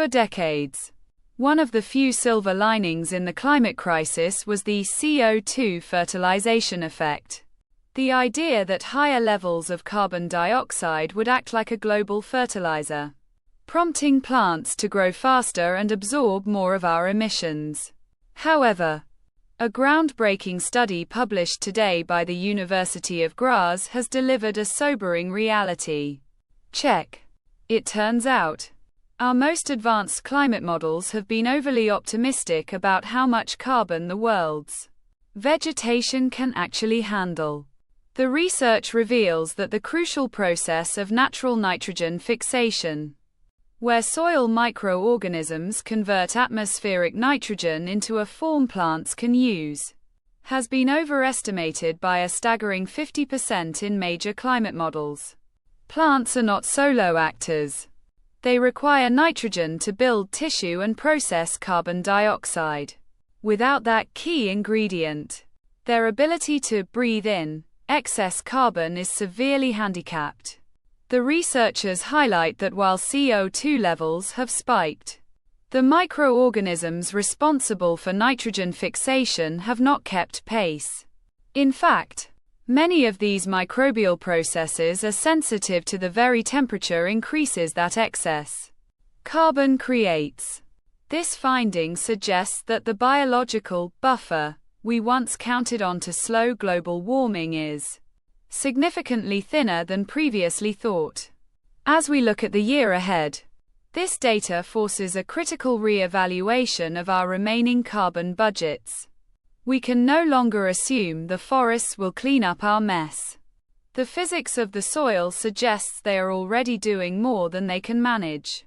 For decades, one of the few silver linings in the climate crisis was the CO2 fertilization effect. The idea that higher levels of carbon dioxide would act like a global fertilizer, prompting plants to grow faster and absorb more of our emissions. However, a groundbreaking study published today by the University of Graz has delivered a sobering reality check. It turns out, our most advanced climate models have been overly optimistic about how much carbon the world's vegetation can actually handle. The research reveals that the crucial process of natural nitrogen fixation, where soil microorganisms convert atmospheric nitrogen into a form plants can use, has been overestimated by a staggering 50% in major climate models. Plants are not solo actors. They require nitrogen to build tissue and process carbon dioxide. Without that key ingredient, their ability to breathe in excess carbon is severely handicapped. The researchers highlight that while CO2 levels have spiked, the microorganisms responsible for nitrogen fixation have not kept pace. In fact, many of these microbial processes are sensitive to the very temperature increases that excess carbon creates. This finding suggests that the biological buffer we once counted on to slow global warming is significantly thinner than previously thought. As we look at the year ahead, this data forces a critical re-evaluation of our remaining carbon budgets. We can no longer assume the forests will clean up our mess. The physics of the soil suggests they are already doing more than they can manage.